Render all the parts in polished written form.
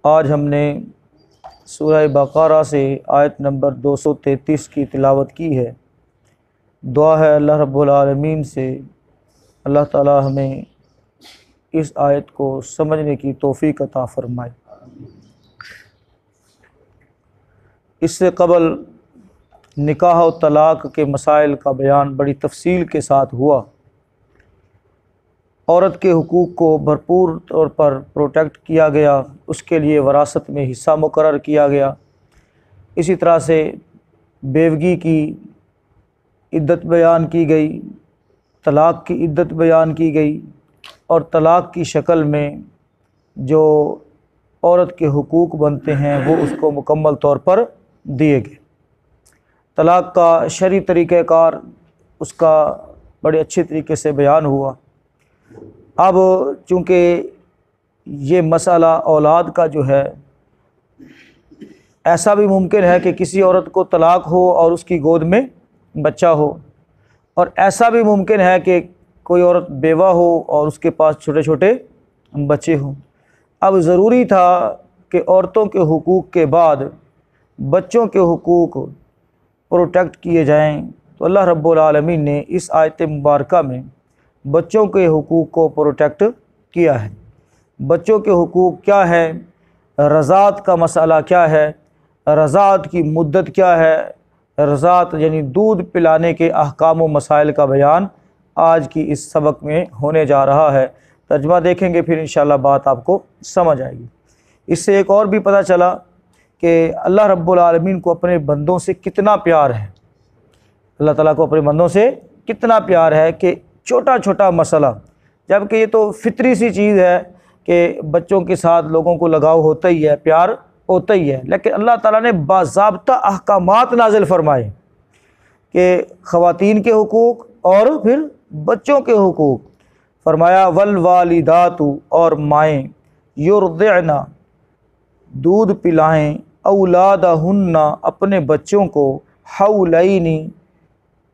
آج ہم نے سورہ بقرہ سے آیت نمبر 233 کی تلاوت کی ہے۔ دعا ہے اللہ رب العالمین سے اللہ تعالی ہمیں اس آیت کو سمجھنے کی توفیق عطا فرمائے۔ اس سے قبل نکاح و طلاق کے مسائل کا بیان بڑی تفصیل کے ساتھ ہوا۔ عورت کے حقوق کو بھرپور طور پر پروٹیکٹ کیا گیا، اس کے لیے وراثت میں حصہ مقرر کیا گیا۔ اسی طرح سے بیوگی کی عدت بیان کی گئی، طلاق کی عدت بیان کی گئی، اور طلاق کی شکل میں جو عورت کے حقوق بنتے ہیں وہ اس کو مکمل طور پر دیے گئے۔ طلاق کا شرعی طریقہ کار اس کا بڑے اچھے طریقے سے بیان ہوا۔ اب چونکہ یہ مسئلہ اولاد کا جو ہے، ایسا بھی ممکن ہے کہ کسی عورت کو طلاق ہو اور اس کی گود میں بچہ ہو، اور ایسا بھی ممکن ہے کہ کوئی عورت بیوہ ہو اور اس کے پاس چھوٹے چھوٹے بچے ہوں۔ اب ضروری تھا کہ عورتوں کے حقوق کے بعد بچوں کے حقوق پروٹیکٹ کیے جائیں، تو اللہ رب العالمین نے اس آیت مبارکہ میں بچوں کے حقوق کو پروٹیکٹ کیا ہے۔ بچوں کے حقوق کیا ہے، رضاعت کا مسئلہ کیا ہے، رضاعت کی مدت کیا ہے، رضاعت یعنی دودھ پلانے کے احکام و مسائل کا بیان آج کی اس سبق میں ہونے جا رہا ہے۔ ترجمہ دیکھیں گے پھر انشاءاللہ بات آپ کو سمجھ آئے گی۔ اس سے ایک اور بھی پتہ چلا کہ اللہ رب العالمین کو اپنے بندوں سے کتنا پیار ہے۔ اللہ تعالیٰ کو اپنے بندوں سے کتنا پیار ہے کہ چھوٹا چھوٹا مسئلہ، جبکہ یہ تو فطری سی چیز ہے کہ بچوں کے ساتھ لوگوں کو لگاؤ ہوتا ہی ہے، پیار ہوتا ہی ہے، لیکن اللہ تعالیٰ نے باضابطہ احکامات نازل فرمائے کہ خواتین کے حقوق اور پھر بچوں کے حقوق۔ فرمایا والوالدات، اور مائیں، یرضعن، دودھ پلائیں، اولادہن، اپنے بچوں کو، حولین،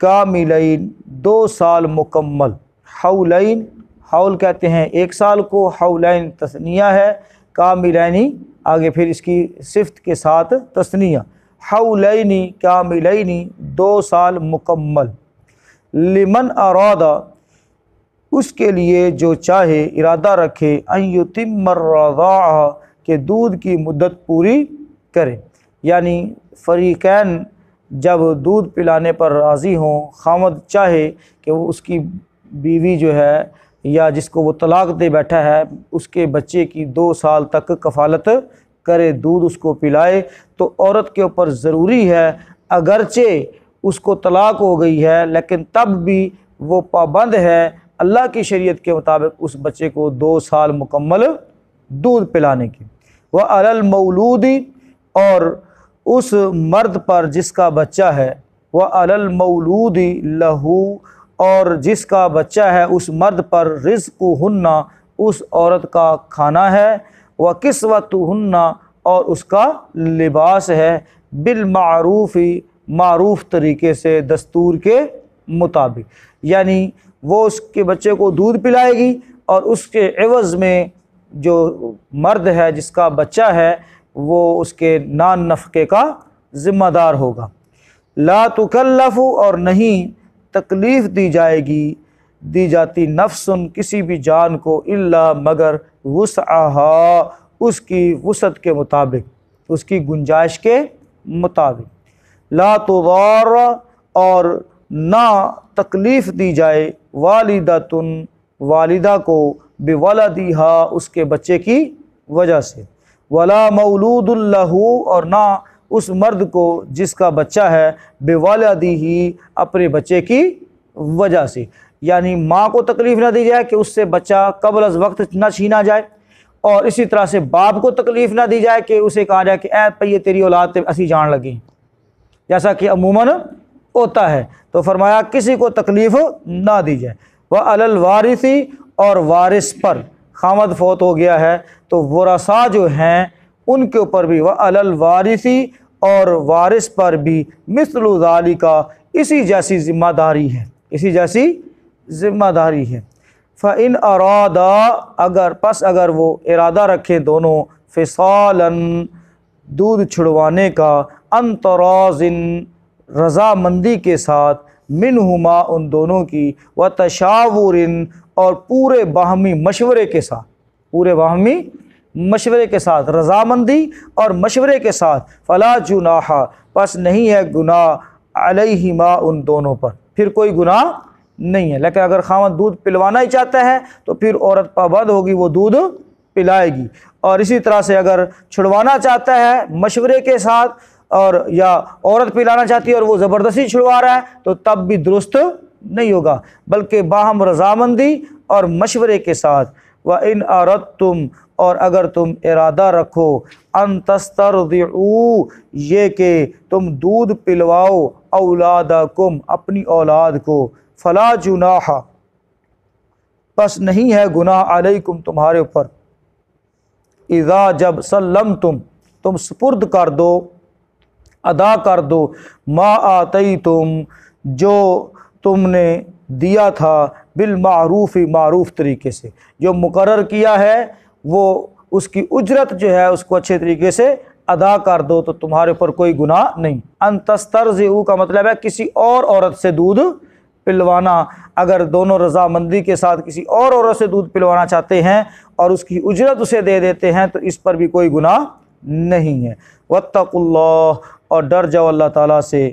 کاملین، 2 سال مکمل۔ حولین، حول کہتے ہیں 1 سال کو، حولین تثنیہ ہے، کاملین آگے پھر اس کی صفت کے ساتھ تثنیہ، حولین کاملین، 2 سال مکمل۔ لمن ارادہ، اس کے لیے جو چاہے، ارادہ رکھے، ان یتم الرضاعہ، کہ دودھ کی مدت پوری کرے۔ یعنی فریقین جب دودھ پلانے پر راضی ہوں، خاوند چاہے کہ وہ اس کی بیوی جو ہے یا جس کو وہ طلاق دے بیٹھا ہے اس کے بچے کی 2 سال تک کفالت کرے، دودھ اس کو پلائے، تو عورت کے اوپر ضروری ہے، اگرچہ اس کو طلاق ہو گئی ہے لیکن تب بھی وہ پابند ہے اللہ کی شریعت کے مطابق اس بچے کو 2 سال مکمل دودھ پلانے کی۔ وعلی المولود، اور اس مرد پر جس کا بچہ ہے، وعلی المولود لہ، اور جس کا بچہ ہے اس مرد پر، رزقہن، اس عورت کا کھانا ہے، وکسوتہن، اور اس کا لباس ہے، بالمعروف، معروف طریقے سے، دستور کے مطابق۔ یعنی وہ اس کے بچے کو دودھ پلائے گی اور اس کے عوض میں جو مرد ہے جس کا بچہ ہے وہ اس کے نان نفقے کا ذمہ دار ہوگا۔ لا تکلف، اور نہیں تکلیف دی جاتی، نفس، کسی بھی جان کو، الا، مگر، وسعہا، اس کی وسعت کے مطابق، اس کی گنجائش کے مطابق۔ لا تضار، اور نہ تکلیف دی جائے، والدۃ، والدہ کو، بولدہا، اس کے بچے کی وجہ سے، ولا مولود لہ، اور نہ اس مرد کو جس کا بچہ ہے، بولدہ، اپنے بچے کی وجہ سے۔ یعنی ماں کو تکلیف نہ دی جائے کہ اس سے بچہ قبل از وقت نہ چھینا جائے، اور اسی طرح سے باپ کو تکلیف نہ دی جائے کہ اسے کہا جائے کہ اے پہ تیری اولاد تے اسی جان لگی، جیسا کہ عموماً ہوتا ہے۔ تو فرمایا کسی کو تکلیف نہ دی جائے۔ وعلی الوارث، اور وارث پر، خامد فوت ہو گیا ہے تو ورثاء جو ہیں ان کے اوپر بھی، وعلی الوارث، اور وارث پر بھی، مثل ذالک، اسی جیسی ذمہ داری ہے، اسی جیسی ذمہ داری ہے۔ فَإِنْ أَرَادَا، اگر وہ ارادہ رکھیں دونوں، فصالاً دودھ چھڑوانے کا، عن تراضٍ رضامندی کے ساتھ، منہما ان دونوں کی، وتشاور اور پورے باہمی مشورے کے ساتھ، پورے باہمی مشورے کے ساتھ، رضامندی اور مشورے کے ساتھ، فلا جناح پس نہیں ہے گناہ، علیہما ان دونوں پر، پھر کوئی گناہ نہیں ہے۔ لیکن اگر خاوند دودھ پلوانا ہی چاہتا ہے تو پھر عورت پابند ہوگی، وہ دودھ پلائے گی۔ اور اسی طرح سے اگر چھڑوانا چاہتا ہے مشورے کے ساتھ، اور یا عورت پلانا چاہتی ہے اور وہ زبردستی چھڑوا رہا ہے، تو تب بھی درست نہیں ہوگا، بلکہ باہم رضامندی اور مشورے کے ساتھ۔ وَإِنْ أَرَدْتُمْ اور اگر تم ارادہ رکھو، ان تسترضعوا یہ کہ تم دودھ پلواؤ، اولادکم اپنی اولاد کو، فلا جناح پس نہیں ہے گناہ، علیکم تمہارے اوپر، اذا جب سلمتم تم سپرد کر دو، ادا کر دو، ما آتیتم جو تم نے دیا تھا، بالمعروف معروف طریقے سے، جو مقرر کیا ہے وہ اس کی اجرت جو ہے اس کو اچھے طریقے سے ادا کر دو، تو تمہارے اوپر کوئی گناہ نہیں۔ ان تسترضعوا کا مطلب ہے کسی اور عورت سے دودھ پلوانا۔ اگر دونوں رضامندی کے ساتھ کسی اور عورت سے دودھ پلوانا چاہتے ہیں اور اس کی اجرت اسے دے دیتے ہیں تو اس پر بھی کوئی گناہ نہیں ہے۔ واتقوا اللہ اور ڈر جاؤ اللہ تعالیٰ سے،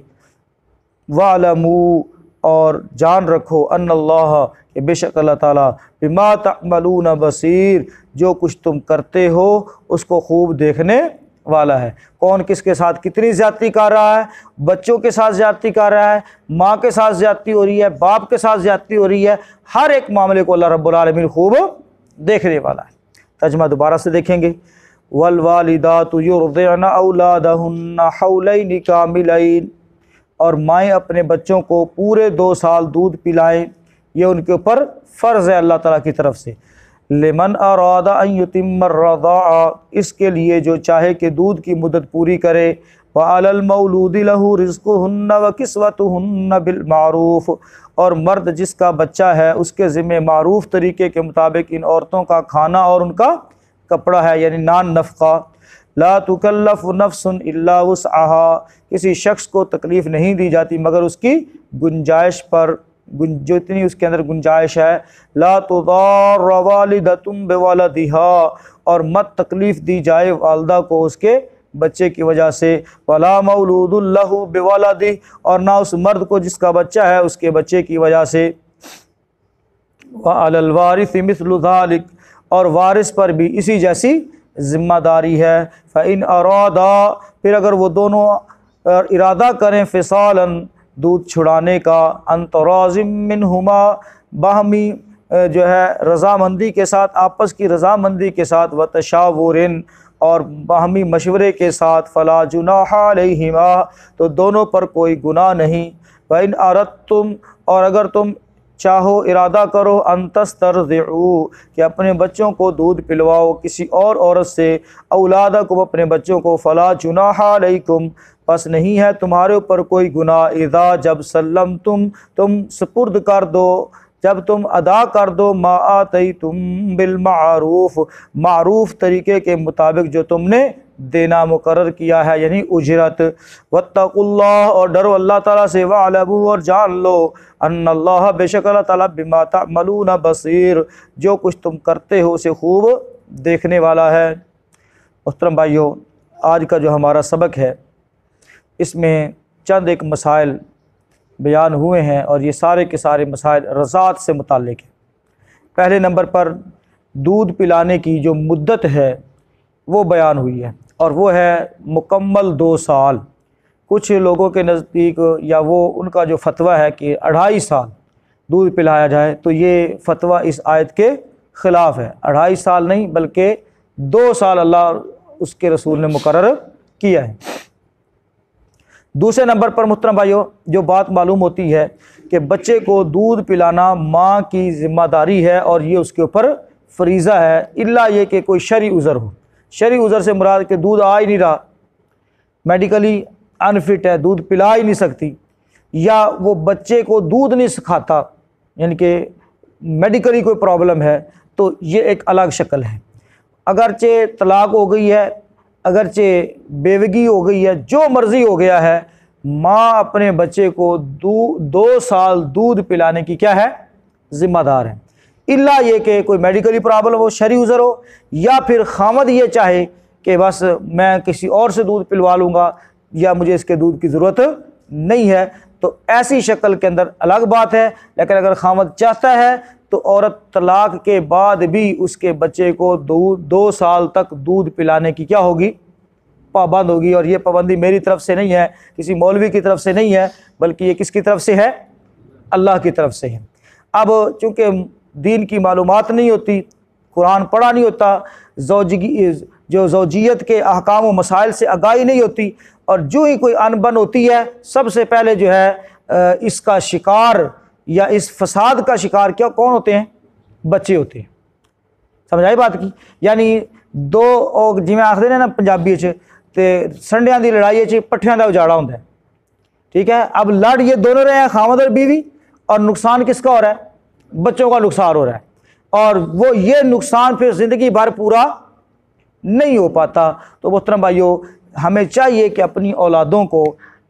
وَاعْلَمُوا اور جان رکھو، ان اللہ کہ بے شک اللہ تعالیٰ، بما تعملون بصیر جو کچھ تم کرتے ہو اس کو خوب دیکھنے والا ہے۔ کون کس کے ساتھ کتنی زیادتی کر رہا ہے، بچوں کے ساتھ زیادتی کر رہا ہے، ماں کے ساتھ زیادتی ہو رہی ہے، باپ کے ساتھ زیادتی ہو رہی ہے، ہر ایک معاملے کو اللہ رب العالمین خوب دیکھنے والا ہے۔ ترجمہ دوبارہ سے دیکھیں گے، والوالدات یرضعن اولادہن حولین کاملین اور مائیں اپنے بچوں کو پورے 2 سال دودھ پلائیں، یہ ان کے اوپر فرض ہے اللہ تعالیٰ کی طرف سے۔ لمن اراد ان یتم الرضاعہ اس کے لیے جو چاہے کہ دودھ کی مدت پوری کرے، وعلی المولود لہ رزقہن وکسوتہن بالمعروف اور مرد جس کا بچہ ہے اس کے ذمہ معروف طریقے کے مطابق ان عورتوں کا کھانا اور ان کا کپڑا ہے، یعنی نان نفقہ۔ لا تکلف نفس الا وسعها کسی شخص کو تکلیف نہیں دی جاتی مگر اس کی گنجائش پر، جو اتنی اس کے اندر گنجائش ہے۔ لا تضار والدۃ بولدها اور مت تکلیف دی جائے والدہ کو اس کے بچے کی وجہ سے، ولا مولود لہ بولدہ اور نہ اس مرد کو جس کا بچہ ہے اس کے بچے کی وجہ سے۔ وعلی الوارث مثل ذلک اور وارث پر بھی اسی جیسی ذمہ داری ہے۔ فإن ارادا پھر اگر وہ دونوں ارادہ کریں، فصالاً دودھ چھڑانے کا، عن تراضٍ منہما باہمی جو ہے رضامندی کے ساتھ، آپس کی رضامندی کے ساتھ، وتشاورٍ اور باہمی مشورے کے ساتھ، فلا جناح علیہما تو دونوں پر کوئی گناہ نہیں۔ وإن اردتم اور اگر تم چاہو ارادہ کرو، ان تسترضعوا کہ اپنے بچوں کو دودھ پلواؤ کسی اور عورت سے، اولادکم اپنے بچوں کو، فلا جناح علیکم پس نہیں ہے تمہارے اوپر کوئی گناہ، اذا جب سلمتم تم سپرد کر دو، جب تم ادا کر دو، ما آتیتم بالمعروف معروف طریقے کے مطابق جو تم نے دینا مقرر کیا ہے، یعنی اجرت۔ واتقوا اللہ اور ڈرو اللہ تعالیٰ سے، وَاعْلَمُوا اور جان لو، ان اللہ بے شک اللہ تعالیٰ بما تعملون بصیر جو کچھ تم کرتے ہو اسے خوب دیکھنے والا ہے۔ محترم بھائیو، آج کا جو ہمارا سبق ہے اس میں چند ایک مسائل بیان ہوئے ہیں اور یہ سارے کے سارے مسائل رضاعت سے متعلق ہیں۔ پہلے نمبر پر دودھ پلانے کی جو مدت ہے وہ بیان ہوئی ہے اور وہ ہے مکمل 2 سال۔ کچھ لوگوں کے نزدیک یا وہ ان کا جو فتویٰ ہے کہ 2.5 سال دودھ پلایا جائے، تو یہ فتویٰ اس آیت کے خلاف ہے۔ 2.5 سال نہیں بلکہ 2 سال اللہ اس کے رسول نے مقرر کیا ہے۔ دوسرے نمبر پر محترم بھائیو جو بات معلوم ہوتی ہے کہ بچے کو دودھ پلانا ماں کی ذمہ داری ہے اور یہ اس کے اوپر فریضہ ہے، الا یہ کہ کوئی شرعی عذر ہو۔ شرعی عذر سے مراد کہ دودھ آ ہی نہیں رہا، میڈیکلی انفٹ ہے، دودھ پلا ہی نہیں سکتی، یا وہ بچے کو دودھ نہیں سکھاتا، یعنی کہ میڈیکلی کوئی پرابلم ہے، تو یہ ایک الگ شکل ہے۔ اگرچہ طلاق ہو گئی ہے، اگرچہ بیوگی ہو گئی ہے، جو مرضی ہو گیا ہے، ماں اپنے بچے کو 2 سال دودھ پلانے کی کیا ہے؟ ذمہ دار ہے، الا یہ کہ کوئی میڈیکلی پرابلم ہو، شرعی عذر ہو، یا پھر خامد یہ چاہے کہ بس میں کسی اور سے دودھ پلوا لوں گا یا مجھے اس کے دودھ کی ضرورت نہیں ہے، تو ایسی شکل کے اندر الگ بات ہے۔ لیکن اگر خامد چاہتا ہے تو عورت طلاق کے بعد بھی اس کے بچے کو 2 سال تک دودھ پلانے کی کیا ہوگی؟ پابند ہوگی۔ اور یہ پابندی میری طرف سے نہیں ہے، کسی مولوی کی طرف سے نہیں ہے، بلکہ یہ کس کی طرف سے ہے؟ اللہ کی طرف سے ہے۔ اب چونکہ دین کی معلومات نہیں ہوتی، قرآن پڑھا نہیں ہوتا، زوجیت کے احکام و مسائل سے آگاہی نہیں ہوتی، اور جو ہی کوئی ان بن ہوتی ہے، سب سے پہلے جو ہے اس کا شکار یا اس فساد کا شکار کیا کون ہوتے ہیں؟ بچے ہوتے ہیں۔ سمجھ آئی بات کی؟ یعنی دو جی میں آخر نا پنجابی تے سنڈیاں دی لڑائی پٹھیاں دا اجاڑا ہوتا ہے، ٹھیک ہے؟ اب لڑ یہ دونوں رہے ہیں، خامد اور بیوی، اور نقصان کس کا ہو رہا ہے؟ بچوں کا نقصان ہو رہا ہے، اور وہ یہ نقصان پھر زندگی بھر پورا نہیں ہو پاتا۔ تو محترم بھائیو، ہمیں چاہیے کہ اپنی اولادوں کو،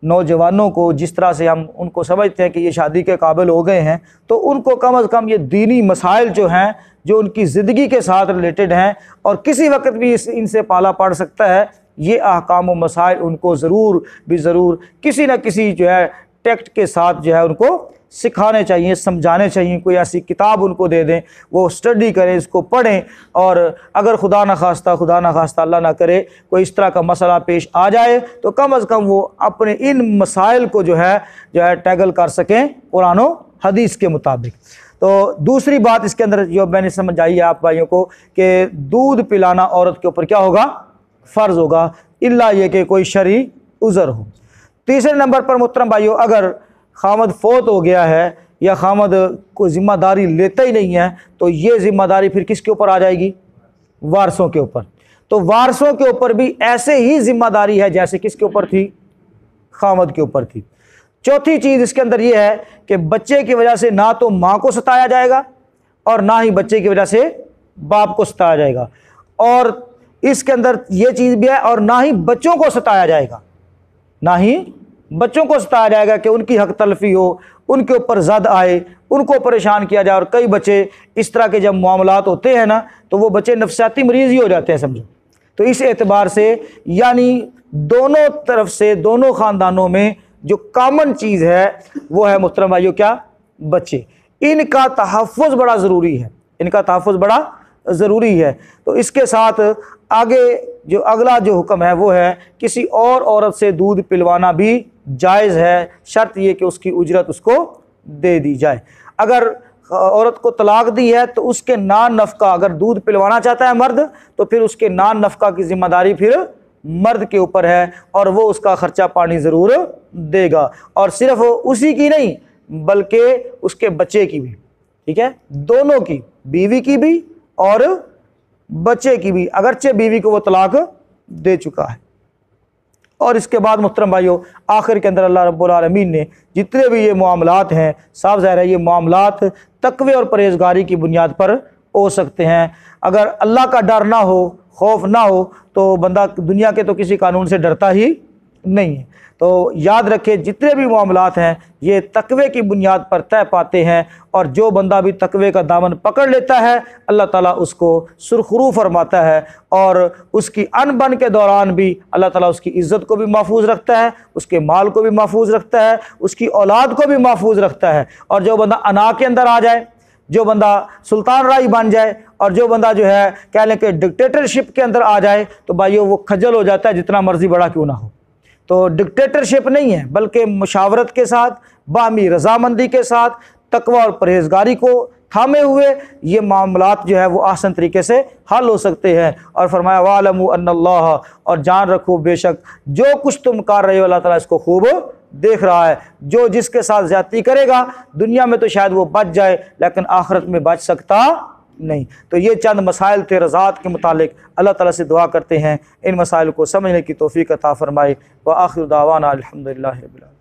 نوجوانوں کو، جس طرح سے ہم ان کو سمجھتے ہیں کہ یہ شادی کے قابل ہو گئے ہیں، تو ان کو کم از کم یہ دینی مسائل جو ہیں، جو ان کی زندگی کے ساتھ ریلیٹڈ ہیں اور کسی وقت بھی ان سے پالا پڑ سکتا ہے، یہ احکام و مسائل ان کو ضرور بھی ضرور کسی نہ کسی جو ہے ٹیکٹ کے ساتھ جو ہے ان کو سکھانے چاہیے، سمجھانے چاہیے۔ کوئی ایسی کتاب ان کو دے دیں، وہ سٹڈی کریں، اس کو پڑھیں، اور اگر خدا نخواستہ اللہ نہ کرے کوئی اس طرح کا مسئلہ پیش آ جائے تو کم از کم وہ اپنے ان مسائل کو جو ہے ٹیکل کر سکیں قرآن و حدیث کے مطابق۔ تو دوسری بات اس کے اندر جو میں نے سمجھائی ہے آپ بھائیوں کو کہ دودھ پلانا عورت کے اوپر کیا ہوگا؟ فرض ہوگا، الا یہ کہ کوئی شرعی عذر ہو۔ تیسرے نمبر پر محترم بھائیو، اگر خامد فوت ہو گیا ہے یا خامد کوئی ذمہ داری لیتا ہی نہیں ہے، تو یہ ذمہ داری پھر کس کے اوپر آ جائے گی؟ وارثوں کے اوپر۔ تو وارثوں کے اوپر بھی ایسے ہی ذمہ داری ہے جیسے کس کے اوپر تھی؟ خامد کے اوپر تھی۔ چوتھی چیز اس کے اندر یہ ہے کہ بچے کی وجہ سے نہ تو ماں کو ستایا جائے گا اور نہ ہی بچے کی وجہ سے باپ کو ستایا جائے گا، اور اس کے اندر یہ چیز بھی ہے، اور نہ ہی بچوں کو ستایا جائے گا، نہ ہی بچوں کو ستایا جائے گا کہ ان کی حق تلفی ہو، ان کے اوپر زد آئے، ان کو پریشان کیا جائے۔ اور کئی بچے اس طرح کے جب معاملات ہوتے ہیں نا تو وہ بچے نفسیاتی مریض ہی ہو جاتے ہیں، سمجھو۔ تو اس اعتبار سے یعنی دونوں طرف سے، دونوں خاندانوں میں جو کامن چیز ہے وہ ہے محترم بھائیو کیا؟ بچے۔ ان کا تحفظ بڑا ضروری ہے، ان کا تحفظ بڑا ضروری ہے۔ تو اس کے ساتھ آگے جو اگلا جو حکم ہے وہ ہے کسی اور عورت سے دودھ پلوانا بھی جائز ہے، شرط یہ کہ اس کی اجرت اس کو دے دی جائے۔ اگر عورت کو طلاق دی ہے تو اس کے نان نفقہ، اگر دودھ پلوانا چاہتا ہے مرد تو پھر اس کے نان نفقہ کی ذمہ داری پھر مرد کے اوپر ہے، اور وہ اس کا خرچہ پانی ضرور دے گا، اور صرف اسی کی نہیں بلکہ اس کے بچے کی بھی، ٹھیک ہے؟ دونوں کی، بیوی کی بھی اور بچے کی بھی، اگرچہ بیوی کو وہ طلاق دے چکا ہے۔ اور اس کے بعد محترم بھائیو، آخر کے اندر اللہ رب العالمین نے جتنے بھی یہ معاملات ہیں، صاف ظاہر ہے یہ معاملات تقوی اور پرہیزگاری کی بنیاد پر ہو سکتے ہیں۔ اگر اللہ کا ڈر نہ ہو، خوف نہ ہو، تو بندہ دنیا کے تو کسی قانون سے ڈرتا ہی نہیں ہے۔ تو یاد رکھے جتنے بھی معاملات ہیں یہ تقوی کی بنیاد پر طے پاتے ہیں، اور جو بندہ بھی تقوی کا دامن پکڑ لیتا ہے اللہ تعالیٰ اس کو سرخرو فرماتا ہے، اور اس کی ان بن کے دوران بھی اللہ تعالیٰ اس کی عزت کو بھی محفوظ رکھتا ہے، اس کے مال کو بھی محفوظ رکھتا ہے، اس کی اولاد کو بھی محفوظ رکھتا ہے۔ اور جو بندہ انا کے اندر آ جائے، جو بندہ سلطان رائی بن جائے، اور جو بندہ جو ہے کہہ لیں کہ ڈکٹیٹرشپ کے اندر آ جائے، تو بھائیو وہ کھجل ہو جاتا ہے جتنا مرضی بڑا کیوں نہ ہو۔ تو ڈکٹیٹرشپ نہیں ہے، بلکہ مشاورت کے ساتھ، باہمی رضامندی کے ساتھ، تقوی اور پرہیزگاری کو تھامے ہوئے یہ معاملات جو ہے وہ آسان طریقے سے حل ہو سکتے ہیں۔ اور فرمایا وَاعْلَمُوا أَنَّ اللَّهَ، اور جان رکھو بے شک جو کچھ تم کر رہے ہو اللہ تعالیٰ اس کو خوب دیکھ رہا ہے۔ جو جس کے ساتھ زیادتی کرے گا دنیا میں تو شاید وہ بچ جائے، لیکن آخرت میں بچ سکتا نہیں۔ تو یہ چند مسائل تھے رضاعت کے متعلق، اللہ تعالیٰ سے دعا کرتے ہیں ان مسائل کو سمجھنے کی توفیق عطا فرمائے۔ وآخر دعوانا الحمدللہ رب العالمین۔